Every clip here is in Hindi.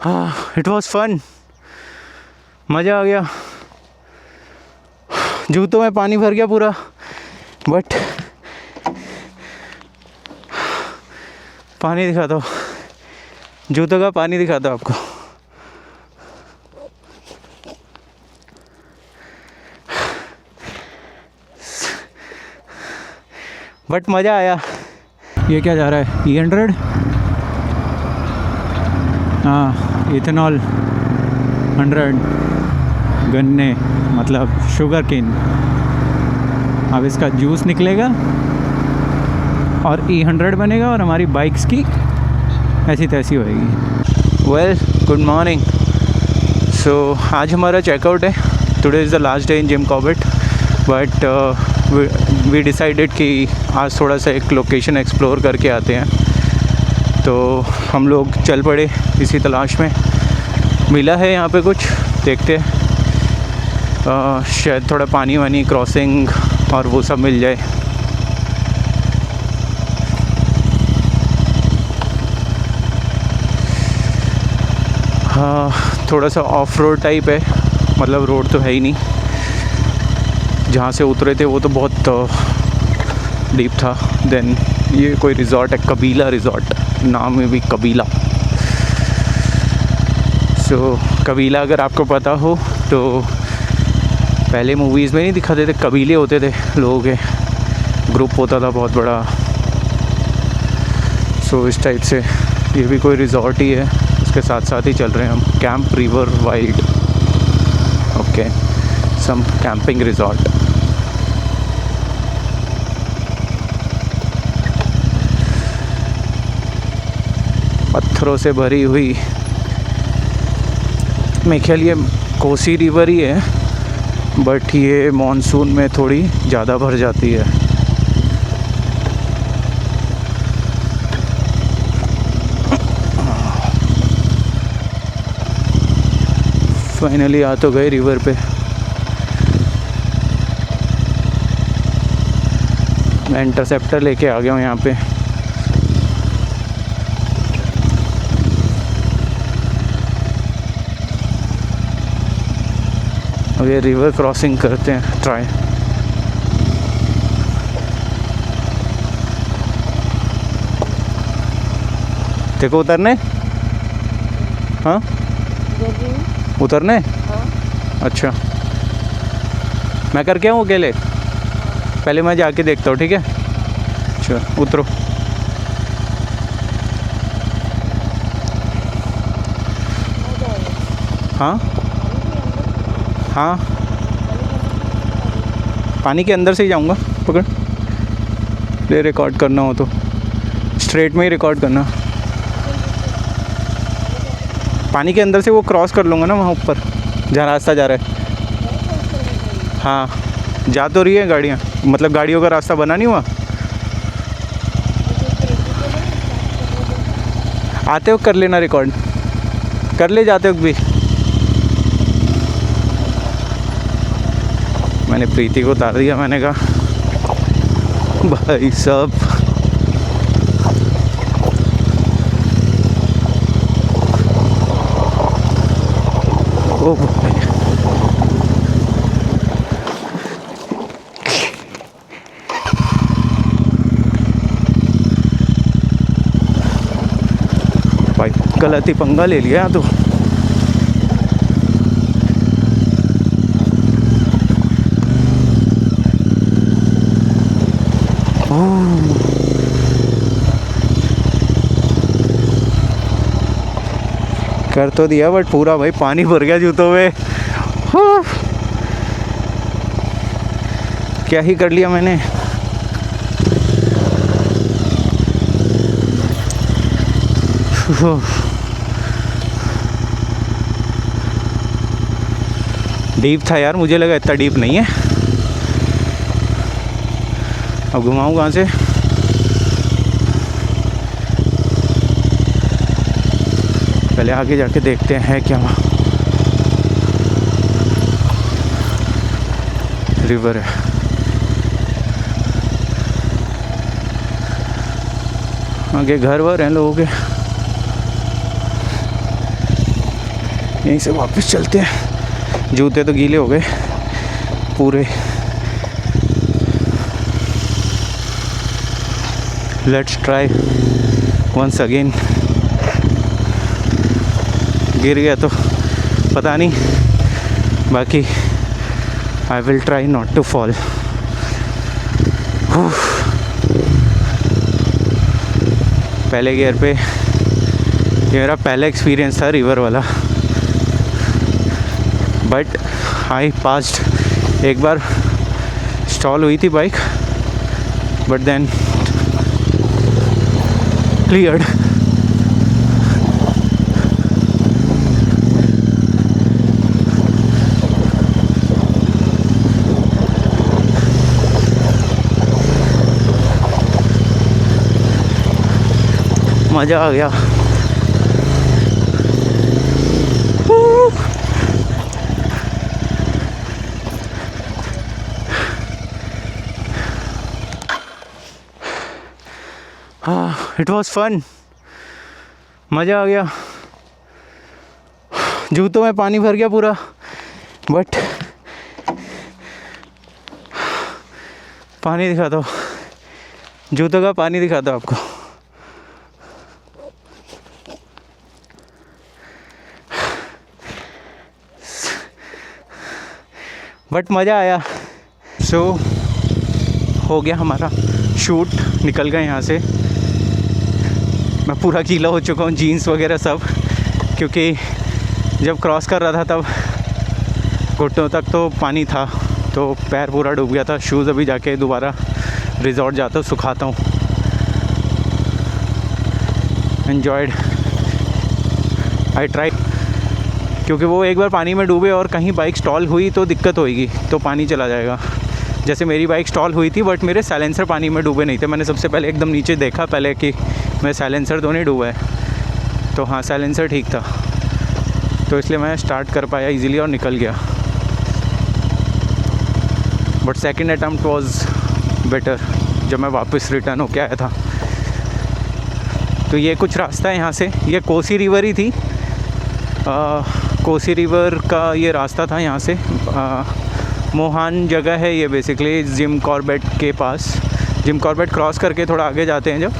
हाँ, इट वॉज फन, मज़ा आ गया। जूतों में पानी भर गया पूरा, बट पानी दिखाता हूँ, जूतों का पानी दिखाता हूँ आपको। बट मज़ा आया। ये क्या जा रहा है, E100? हाँ, इथेनॉल 100 गन्ने, मतलब शुगर केन। अब इसका जूस निकलेगा और E100 बनेगा और हमारी बाइक्स की ऐसी तैसी होएगी। Well, good morning. सो आज हमारा चेकआउट है। Today is the last day in Jim Corbett, but we decided कि आज थोड़ा सा एक लोकेशन एक्सप्लोर करके आते हैं। तो हम लोग चल पड़े इसी तलाश में। मिला है यहाँ पे कुछ, देखते हैं, शायद थोड़ा पानी वानी, क्रॉसिंग और वो सब मिल जाए। हाँ, थोड़ा सा ऑफ रोड टाइप है, मतलब रोड तो है ही नहीं। जहाँ से उतरे थे वो तो बहुत डीप था। देन ये कोई रिज़ॉर्ट है, कबीला रिज़ॉर्ट, नाम में भी कबीला। सो कबीला अगर आपको पता हो तो पहले मूवीज़ में नहीं दिखाते थे, कबीले होते थे, लोगों के ग्रुप होता था बहुत बड़ा। सो इस टाइप से ये भी कोई रिज़ॉर्ट ही है, उसके साथ साथ ही चल रहे हैं हम। कैंप रिवर वाइल्ड, ओके, सम कैंपिंग रिज़ॉर्ट। पत्थरों से भरी हुई, मेरे ख्याल ये कोसी रिवर ही है, बट ये मॉनसून में थोड़ी ज़्यादा भर जाती है। फाइनली आ तो गए रिवर पे। मैं इंटरसेप्टर लेके आ गया हूँ यहाँ पे। अब ये रिवर क्रॉसिंग करते हैं, ट्राई। देखो उतरने, हाँ उतरने, हाँ। अच्छा मैं करके आऊँ अकेले? पहले मैं जाके देखता हूँ, ठीक है? अच्छा उतरो। हाँ हाँ, पानी के अंदर से ही जाऊँगा, पकड़ ले। रिकॉर्ड करना हो तो स्ट्रेट में ही रिकॉर्ड करना। पानी के अंदर से वो क्रॉस कर लूँगा ना वहाँ ऊपर, जहाँ रास्ता जा रहा है। हाँ, जा तो रही है गाड़ियाँ, मतलब गाड़ियों का रास्ता बना नहीं हुआ। आते वक्त कर लेना रिकॉर्ड, कर ले जाते वक्त भी। मैंने प्रीति को उतार दिया, मैंने कहा भाई साहब ओ भाई, गलत ही पंगा ले लिया तो। कर तो दिया, बट पूरा भाई पानी भर गया जूतों में। क्या ही कर लिया मैंने। डीप था यार, मुझे लगा इतना डीप नहीं है। अब घुमाऊँ कहाँ से? पहले आगे जाके देखते हैं क्या वहाँ रिवर है। आगे घर वर हैं लोगों के। यहीं से वापस चलते हैं। जूते तो गीले हो गए पूरे। Let's try once again. गिर गया तो पता नहीं, बाकी I will try not to fall. पहले गियर पे ये मेरा पहला एक्सपीरियंस था रिवर वाला, बट आई पास्ड। एक बार स्टॉल हुई थी बाइक, बट देन क्लियर्ड। मज़ा आ गया। हाँ, इट वॉज फन, मज़ा आ गया। जूतों में पानी भर गया पूरा, बट पानी दिखाता हूँ, जूतों का पानी दिखाता हूँ आपको। बट मज़ा आया। सो हो गया हमारा शूट, निकल गए यहाँ से। मैं पूरा गीला हो चुका हूँ, जीन्स वगैरह सब, क्योंकि जब क्रॉस कर रहा था तब घुटनों तक तो पानी था, तो पैर पूरा डूब गया था। शूज़ अभी जाके दोबारा रिजॉर्ट जाता हूँ, सुखाता हूँ। एन्जॉयड, आई ट्राई, क्योंकि वो एक बार पानी में डूबे और कहीं बाइक स्टॉल हुई तो दिक्कत होएगी, तो पानी चला जाएगा। जैसे मेरी बाइक स्टॉल हुई थी, बट मेरे साइलेंसर पानी में डूबे नहीं थे। मैंने सबसे पहले एकदम नीचे देखा पहले कि मैं साइलेंसर तो नहीं डूबा है, तो हाँ साइलेंसर ठीक था, तो इसलिए मैं स्टार्ट कर पाया इजीली और निकल गया। But second attempt was better, जब मैं वापस रिटर्न होके आया था। तो ये कुछ रास्ता है यहाँ से, ये कोसी रिवर ही थी। कोसी रिवर का ये रास्ता था यहाँ से। मोहान जगह है ये बेसिकली, जिम कॉर्बेट के पास। जिम कॉर्बेट क्रॉस करके थोड़ा आगे जाते हैं जब,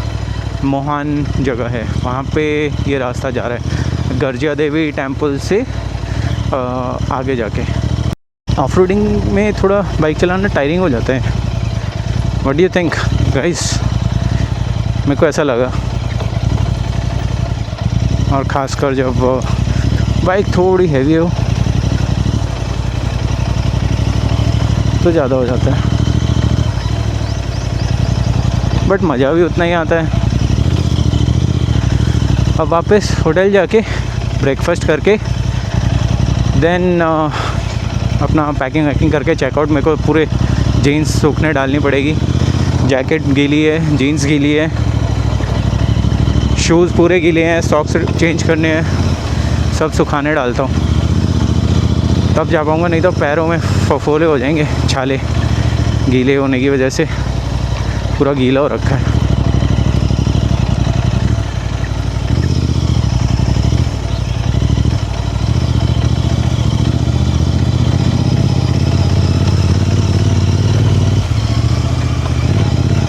मोहान जगह है, वहाँ पे ये रास्ता जा रहा है गर्जिया देवी टेम्पल से आगे जाके। ऑफ रोडिंग में थोड़ा बाइक चलाना टायरिंग हो जाता है। What do you think guys? मेरे को ऐसा लगा, और ख़ासकर जब बाइक थोड़ी हैवी हो तो ज़्यादा हो जाता है, बट मज़ा भी उतना ही आता है। अब वापस होटल जाके ब्रेकफास्ट करके देन अपना पैकिंग वैकिंग करके चेकआउट। मेरे को पूरे जीन्स सूखने डालनी पड़ेगी, जैकेट गीली है, जीन्स गीली है, शूज़ पूरे गीले हैं, सॉक्स चेंज करने हैं, सब सुखाने डालता हूँ तब जा पाऊँगा, नहीं तो पैरों में फफोले हो जाएंगे, छाले गीले होने की वजह से पूरा गीला हो रखा है।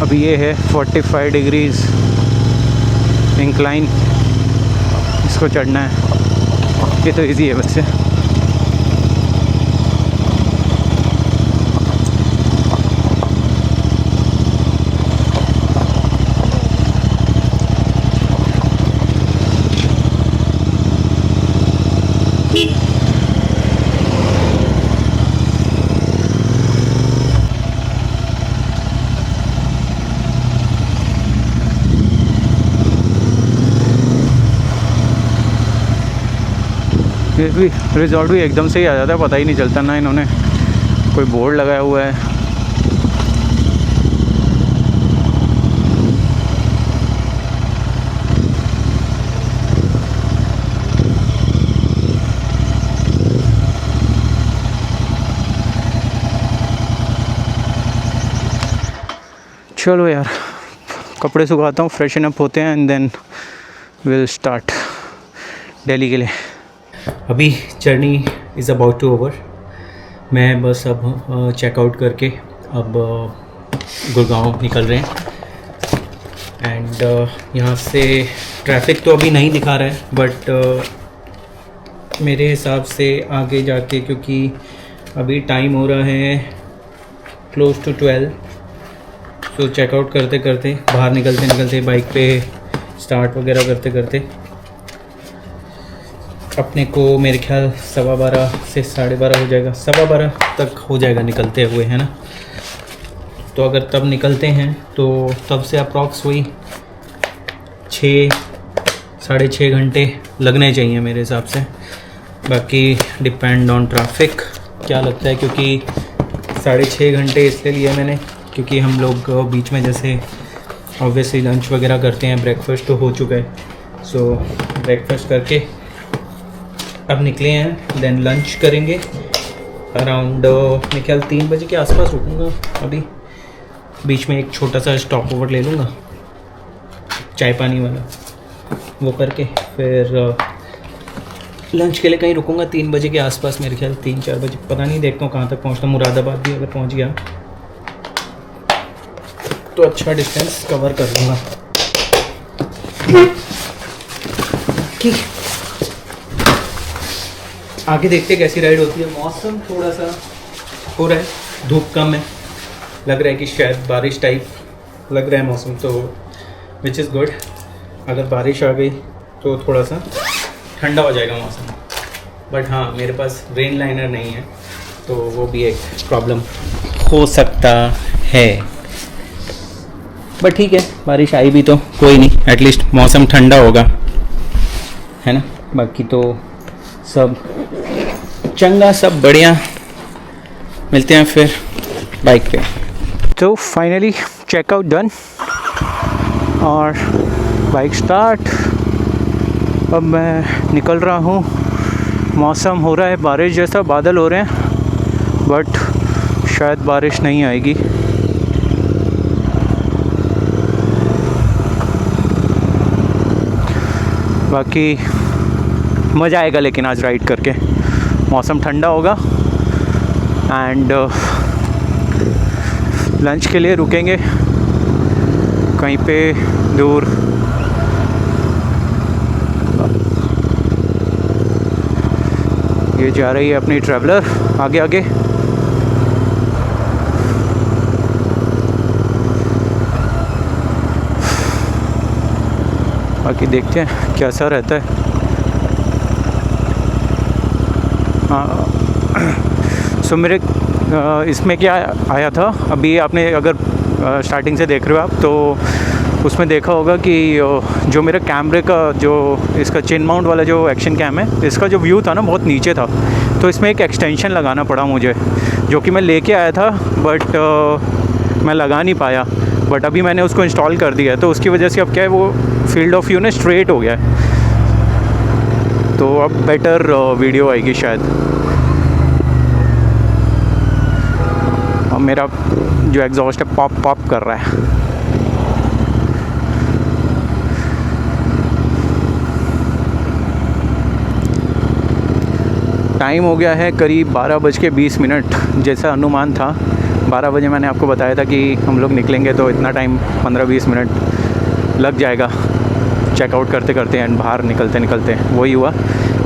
अभी ये है 45 डिग्रीज़ इंक्लाइन, इसको चढ़ना है। ये तो इजी है वैसे। भी रिजॉर्ट भी एकदम से ही आ जाता है, पता ही नहीं चलता ना इन्होंने कोई बोर्ड लगाया हुआ है। चलो यार, कपड़े सुखाता हूँ, फ्रेशन अप होते हैं and then will start Delhi के लिए। अभी journey is about to over. मैं बस अब चेकआउट करके अब गुड़गांव निकल रहे हैं। एंड यहाँ से ट्रैफिक तो अभी नहीं दिखा रहा है, बट मेरे हिसाब से आगे जाके, क्योंकि अभी टाइम हो रहा है क्लोज टू 12, तो चेकआउट करते करते, बाहर निकलते निकलते, बाइक पे स्टार्ट वगैरह करते करते अपने को मेरे ख्याल 12:15 से 12:30 हो जाएगा, 12:15 तक हो जाएगा निकलते हुए, है ना। तो अगर तब निकलते हैं तो तब से अप्रॉक्स वही 6-6.5 घंटे लगने चाहिए मेरे हिसाब से। बाकी डिपेंड ऑन ट्रैफिक क्या लगता है, क्योंकि 6.5 घंटे इसलिए लिए मैंने क्योंकि हम लोग बीच में जैसे ऑब्वियसली लंच वगैरह करते हैं, ब्रेकफास्ट तो हो चुका है, सो ब्रेकफास्ट करके अब निकले हैं। देन लंच करेंगे अराउंड मेरे ख्याल 3 बजे के आसपास रुकूँगा। अभी बीच में एक छोटा सा स्टॉप ओवर ले लूँगा चाय पानी वाला, वो करके फिर लंच के लिए कहीं रुकूँगा 3 बजे के आसपास, मेरे ख्याल 3-4 बजे, पता नहीं, देखता हूँ कहाँ तक पहुँचता हूँ। मुरादाबाद भी अगर पहुँच गया तो अच्छा डिस्टेंस कवर कर लूँगा। ठीक, आगे देखते कैसी राइड होती है। मौसम थोड़ा सा हो रहा है, धूप कम है, लग रहा है कि शायद बारिश टाइप लग रहा है मौसम, तो विच इज़ गुड। अगर बारिश आ गई तो थोड़ा सा ठंडा हो जाएगा मौसम, बट हाँ मेरे पास रेन लाइनर नहीं है, तो वो भी एक प्रॉब्लम हो सकता है। बट ठीक है, बारिश आई भी तो कोई नहीं, एटलीस्ट मौसम ठंडा होगा, है ना। बाकी तो सब चंगा, सब बढ़िया। मिलते हैं फिर बाइक पे। तो फाइनली चेकआउट डन और बाइक स्टार्ट। अब मैं निकल रहा हूँ। मौसम हो रहा है बारिश जैसा, बादल हो रहे हैं, बट शायद बारिश नहीं आएगी। बाकी मज़ा आएगा लेकिन आज राइड करके। मौसम ठंडा होगा एंड लंच के लिए रुकेंगे कहीं पे दूर। ये जा रही है अपनी ट्रैवलर आगे आगे। बाकी देखते हैं कैसा रहता है। सो मेरे इसमें क्या आया था, अभी आपने अगर स्टार्टिंग से देख रहे हो आप तो उसमें देखा होगा कि जो मेरे कैमरे का जो इसका चिन माउंट वाला जो एक्शन कैम है, इसका जो व्यू था ना बहुत नीचे था, तो इसमें एक एक्सटेंशन लगाना पड़ा मुझे, जो कि मैं लेके आया था बट मैं लगा नहीं पाया। बट अभी मैंने उसको इंस्टॉल कर दिया है, तो उसकी वजह से अब क्या है, वो फील्ड ऑफ व्यू ना स्ट्रेट हो गया है, तो अब बेटर वीडियो आएगी शायद। और मेरा जो एग्जॉस्ट है पॉप पॉप कर रहा है। टाइम हो गया है करीब 12:20 जैसा अनुमान था। 12 बजे मैंने आपको बताया था कि हम लोग निकलेंगे, तो इतना टाइम 15-20 मिनट लग जाएगा चेकआउट करते करते एंड बाहर निकलते निकलते। वही हुआ,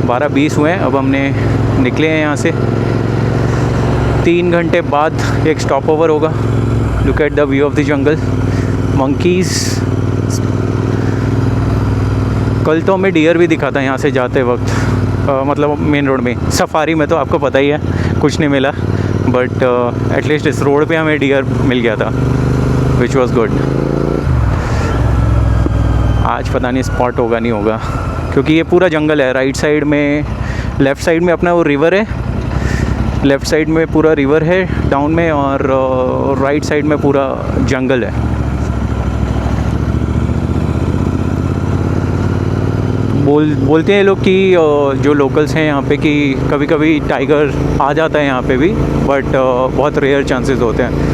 12:20 हुए हैं। अब हमने निकले हैं यहाँ से। 3 घंटे बाद एक स्टॉप ओवर होगा। Look at the view of the jungle, monkeys. कल तो हमें डियर भी दिखा था यहाँ से जाते वक्त, मतलब मेन रोड में। सफारी में तो आपको पता ही है कुछ नहीं मिला, बट एटलीस्ट इस रोड पे हमें डियर मिल गया था, विच वॉज गुड। आज पता नहीं स्पॉट होगा नहीं होगा, क्योंकि ये पूरा जंगल है। राइट साइड में, लेफ़्ट साइड में अपना वो रिवर है, लेफ़्ट साइड में पूरा रिवर है डाउन में, और राइट साइड में पूरा जंगल है। बोलते हैं लोग कि जो लोकल्स हैं यहाँ पे कि कभी कभी टाइगर आ जाता है यहाँ पे भी, बट बहुत रेयर चांसेस होते हैं।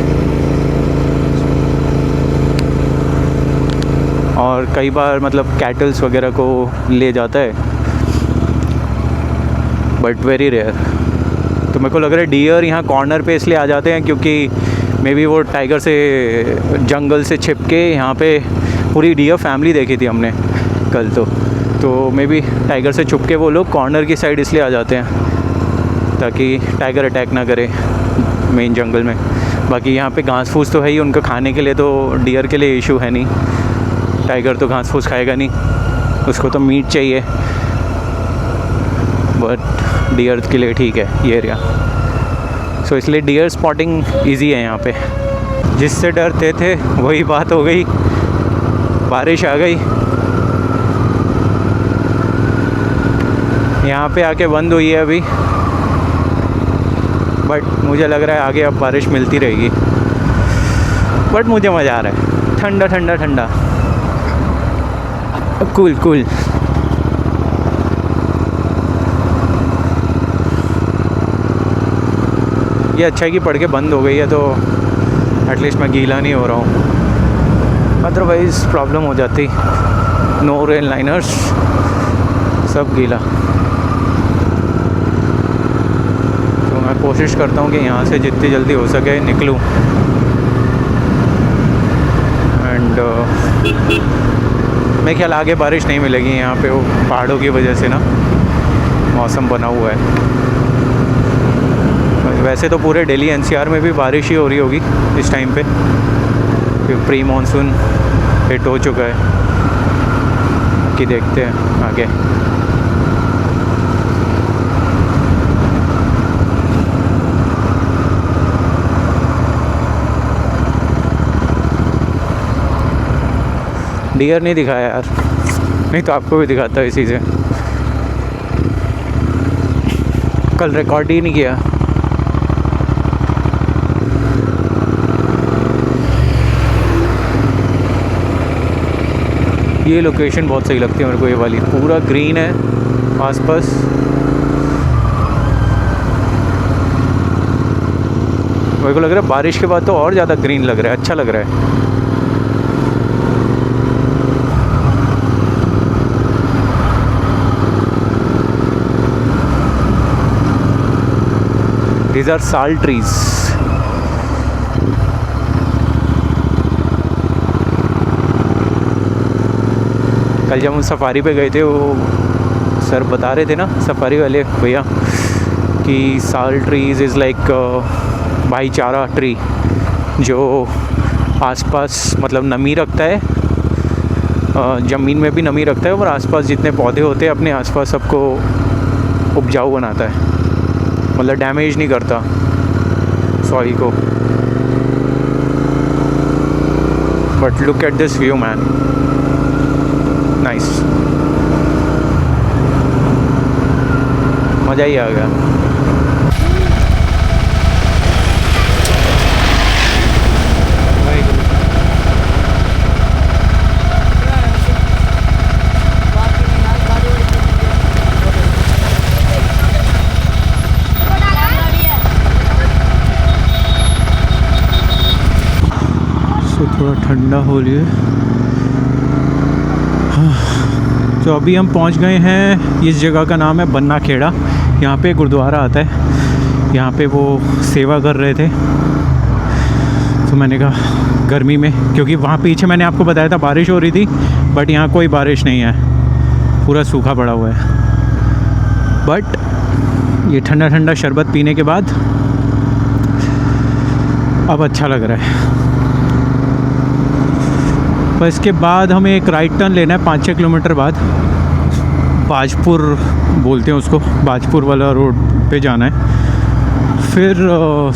और कई बार मतलब कैटल्स वगैरह को ले जाता है। But very rare. तो मेरे को लग रहा है डियर यहाँ कॉर्नर पे इसलिए आ जाते हैं क्योंकि मे बी वो टाइगर से जंगल से छिप के यहाँ पे पूरी डियर फैमिली देखी थी हमने कल। तो मे बी टाइगर से छुप के वो लोग कॉर्नर की साइड इसलिए आ जाते हैं ताकि टाइगर अटैक ना करे मेन जंगल में। बाकी यहाँ पे घास फूस तो है ही उनका खाने के लिए, तो डियर के लिए इशू है नहीं। टाइगर तो घास फूस खाएगा नहीं, उसको तो मीट चाहिए, बट डियर के लिए ठीक है ये एरिया। सो इसलिए डियर स्पॉटिंग इजी है यहाँ पे। जिससे डरते थे वही बात हो गई, बारिश आ गई। यहाँ पे आके बंद हुई है अभी, बट मुझे लग रहा है आगे अब बारिश मिलती रहेगी। बट मुझे मज़ा आ रहा है, ठंडा ठंडा ठंडा, कूल कूल। ये अच्छा है कि पढ़ के बंद हो गई है, तो एटलीस्ट मैं गीला नहीं हो रहा हूँ, अदरवाइज़ प्रॉब्लम हो जाती। नो रेल लाइनर्स, सब गीला। तो मैं कोशिश करता हूँ कि यहाँ से जितनी जल्दी हो सके निकलूँ। एंड मेरे ख्याल आगे बारिश नहीं मिलेगी यहाँ पे, वो पहाड़ों की वजह से ना मौसम बना हुआ है। वैसे तो पूरे दिल्ली एनसीआर में भी बारिश ही हो रही होगी इस टाइम पे, क्योंकि प्री मानसून हिट हो चुका है। कि देखते हैं आगे। डियर नहीं दिखाया यार, नहीं तो आपको भी दिखाता इसी से। कल रिकॉर्ड ही नहीं किया। ये लोकेशन बहुत सही लगती है मेरे को, ये वाली पूरा ग्रीन है आसपास। मेरे को लग रहा है बारिश के बाद तो और ज़्यादा ग्रीन लग रहा है, अच्छा लग रहा है। These are sal trees. कल जब हम सफारी पे गए थे, वो सर बता रहे थे ना सफारी वाले भैया कि साल ट्रीज़ इज़ लाइक भाईचारा ट्री, जो आसपास मतलब नमी रखता है, ज़मीन में भी नमी रखता है, और आसपास जितने पौधे होते हैं अपने आसपास सबको उपजाऊ बनाता है, मतलब डैमेज नहीं करता सॉइल को। But look at this view man, nice, मज़ा ही आ गया। थोड़ा ठंडा हो रही है। तो अभी हम पहुंच गए हैं, इस जगह का नाम है बन्ना खेड़ा। यहाँ पे गुरुद्वारा आता है, यहाँ पे वो सेवा कर रहे थे। तो मैंने कहा गर्मी में, क्योंकि वहाँ पीछे मैंने आपको बताया था बारिश हो रही थी, बट यहाँ कोई बारिश नहीं है, पूरा सूखा पड़ा हुआ है। बट ये ठंडा ठंडा शरबत पीने के बाद अब अच्छा लग रहा है। पर इसके बाद हमें एक राइट टर्न लेना है 5-6 किलोमीटर बाद, बाजपुर बोलते हैं उसको, बाजपुर वाला रोड पे जाना है। फिर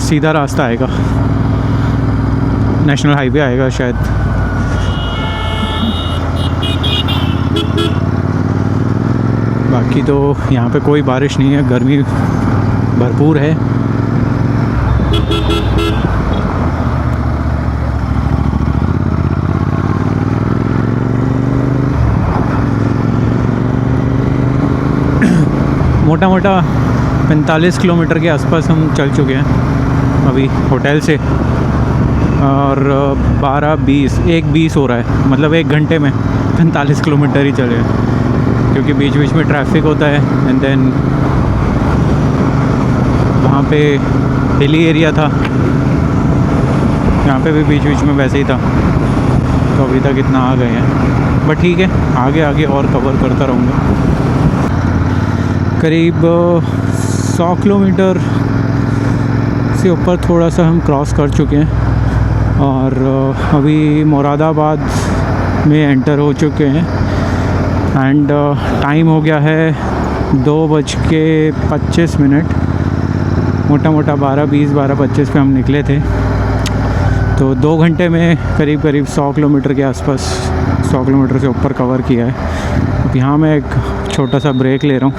सीधा रास्ता आएगा, नेशनल हाईवे आएगा शायद। बाकी तो यहाँ पे कोई बारिश नहीं है, गर्मी भरपूर है। मोटा मोटा 45 किलोमीटर के आसपास हम चल चुके हैं अभी होटल से, और 1:20 हो रहा है, मतलब 1 घंटे में 45 किलोमीटर ही चले, क्योंकि बीच बीच में ट्रैफिक होता है। एंड देन वहाँ पे हिली एरिया था, यहाँ पे भी बीच बीच में वैसे ही था। तो अभी तक इतना आ गए हैं, बट ठीक है, आगे आगे और कवर करता रहूँगा। करीब 100 किलोमीटर से ऊपर थोड़ा सा हम क्रॉस कर चुके हैं और अभी मुरादाबाद में एंटर हो चुके हैं। एंड टाइम हो गया है 2:25, मोटा मोटा 12:20 12:25 पे हम निकले थे। तो 2 घंटे में करीब करीब 100 किलोमीटर के आसपास, 100 किलोमीटर से ऊपर कवर किया है। अब यहाँ मैं एक छोटा सा ब्रेक ले रहा हूँ,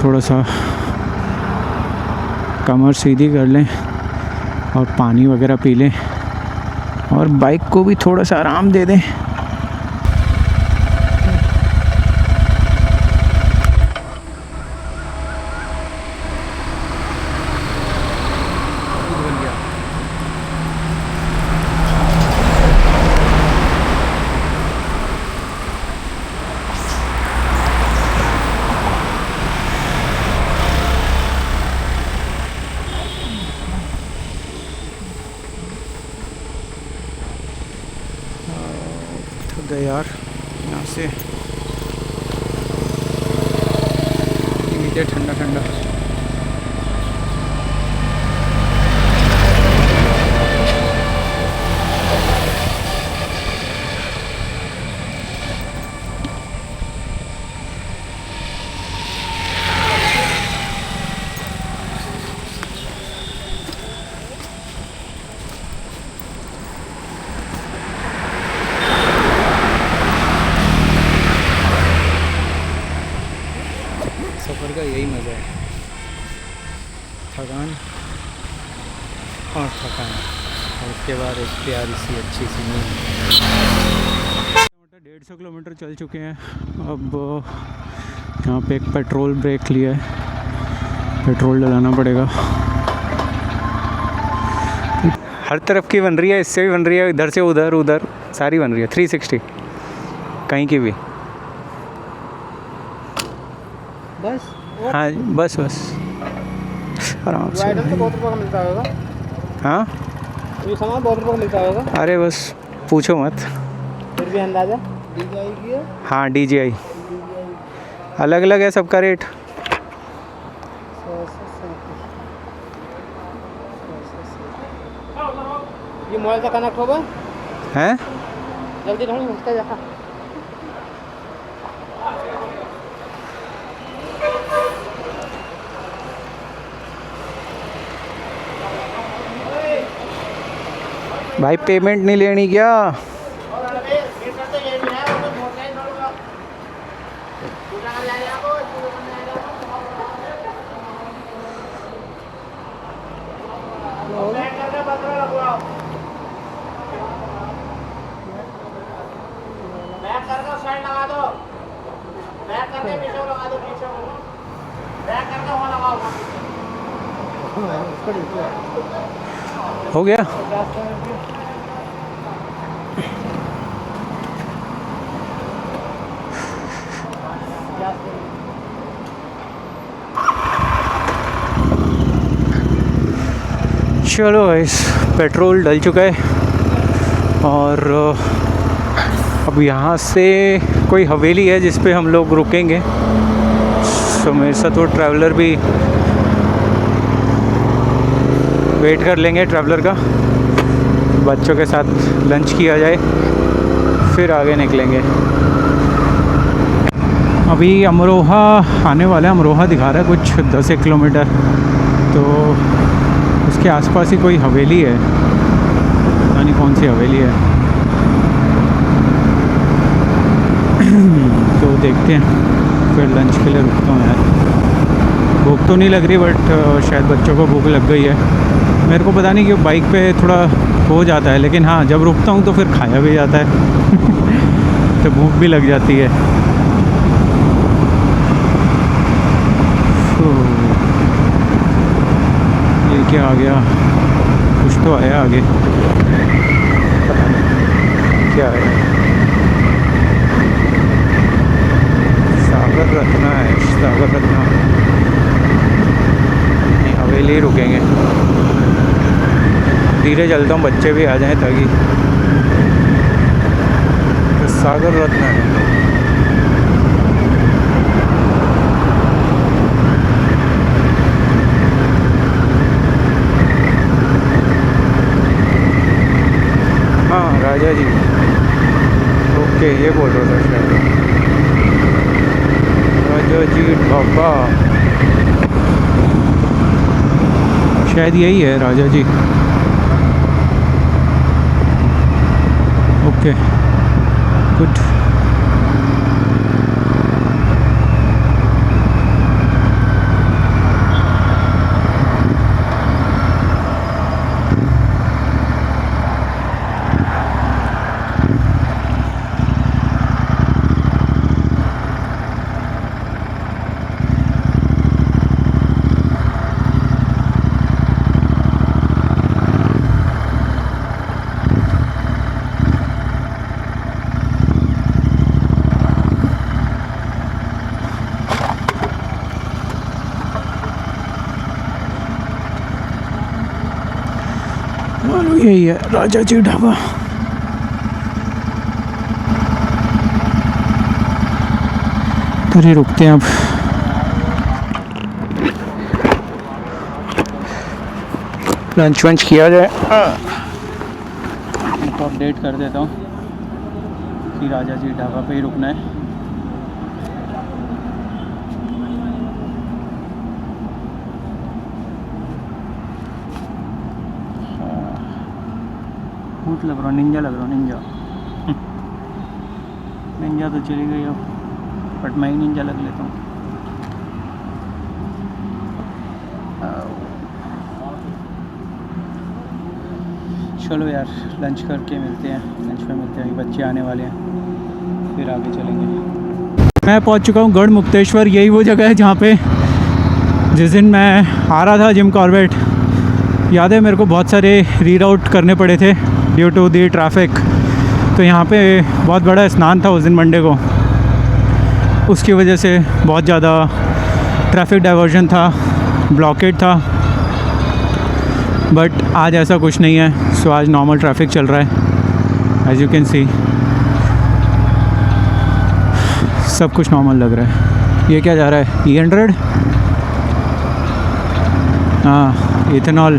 थोड़ा सा कमर सीधी कर लें और पानी वगैरह पी लें और बाइक को भी थोड़ा सा आराम दे दें। गए यार यहाँ से, नीचे ठंडा ठंडा। सफ़र का यही मज़ा है, थकान और थकान, और उसके बाद एक प्यारी सी अच्छी सी नींद। 150 किलोमीटर चल चुके हैं। अब यहाँ पे एक पेट्रोल ब्रेक लिया है, पेट्रोल डलाना पड़ेगा। हर तरफ की बन रही है, इससे भी बन रही है, इधर से उधर, उधर सारी बन रही है, 360 कहीं की भी। बस हाँ बस आराम से। आइटम तो बहुत रुपये का मिलता होगा। हाँ ये सामान बहुत रुपये का मिलता होगा। अरे बस पूछो मत। फिर भी अंदाज़ा DJI की है। हाँ DJI अलग अलग है सबका रेट। ये मोबाइल से कनेक्ट होगा हैं? जल्दी ढूंढ मुझका जहाँ भाई पेमेंट नहीं लेनी क्या? बैक करके साइड लगा दो, बैक करके पीछे लगा दो, पीछे बैक करके वहाँ लगाओ। हो गया। चलो गाइस, पेट्रोल डल चुका है और अब यहाँ से कोई हवेली है जिस पे हम लोग रुकेंगे। तो मेरे साथ वो ट्रैवलर भी वेट कर लेंगे, ट्रैवलर का। बच्चों के साथ लंच किया जाए, फिर आगे निकलेंगे। अभी अमरोहा आने वाला है, अमरोहा दिखा रहा है कुछ 10 किलोमीटर, तो उसके आसपास ही कोई हवेली है, पता नहीं कौन सी हवेली है। तो देखते हैं, फिर लंच के लिए रुकता हूँ यार। भूख तो नहीं लग रही, बट शायद बच्चों को भूख लग गई है। मेरे को पता नहीं क्यों, बाइक पे थोड़ा हो जाता है, लेकिन हाँ जब रुकता हूँ तो फिर खाया भी जाता है तो भूख भी लग जाती है। तो ये क्या आ गया, कुछ तो आया आगे, पता नहीं क्या है। सागर रत्ना है, सागर रत्ना। धीरे चलता हूँ, बच्चे भी आ जाएं ताकि तो सागर रत्न है। हाँ राजा जी, ओके ये बोल रहा था शायद राजा जी ढाबा, शायद यही है राजा जी। Okay good. मानो यही है राजा जी ढाबा। तो ही रुकते हैं अब। लंच वंच किया जाए तो अपडेट कर देता हूँ कि राजा जी ढाबा पे ही रुकना है। भूत लग रहा, निंजा लग रहा, निंजा निंजा तो चली गई अब, बट मैं ही निंजा लग लेता हूँ। चलो यार लंच करके मिलते हैं, लंच में मिलते हैं, बच्चे आने वाले हैं फिर आगे चलेंगे। मैं पहुंच चुका हूँ गढ़ मुक्तेश्वर। यही वो जगह है जहाँ पे जिस दिन मैं आ रहा था जिम कॉर्बेट, याद है मेरे को बहुत सारे रीराउट करने पड़े थे ड्यू टू दी ट्रैफिक। तो यहाँ पे बहुत बड़ा स्नान था उस दिन मंडे को, उसकी वजह से बहुत ज़्यादा ट्रैफिक डाइवर्जन था, ब्लॉकेड था। बट आज ऐसा कुछ नहीं है, सो आज नॉर्मल ट्रैफिक चल रहा है, एज यू कैन सी सब कुछ नॉर्मल लग रहा है। ये क्या जा रहा है, E100? हाँ, इथेनॉल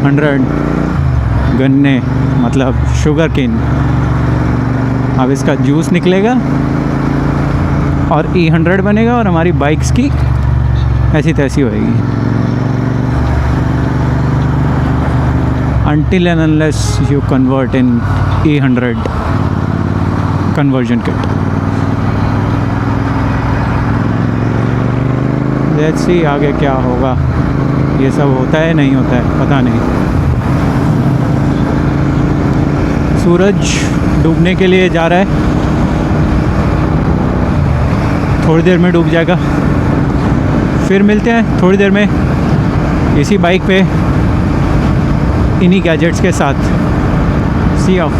100 गन्ने मतलब शुगर केन। अब इसका जूस निकलेगा और E100 बनेगा और हमारी बाइक्स की ऐसी तैसी होएगी। Until and unless you convert in E100 conversion kit. Let's see आगे क्या होगा, ये सब होता है नहीं होता है पता नहीं। सूरज डूबने के लिए जा रहा है, थोड़ी देर में डूब जाएगा। फिर मिलते हैं थोड़ी देर में इसी बाइक पे इन्हीं गैजेट्स के साथ। सी ऑफ।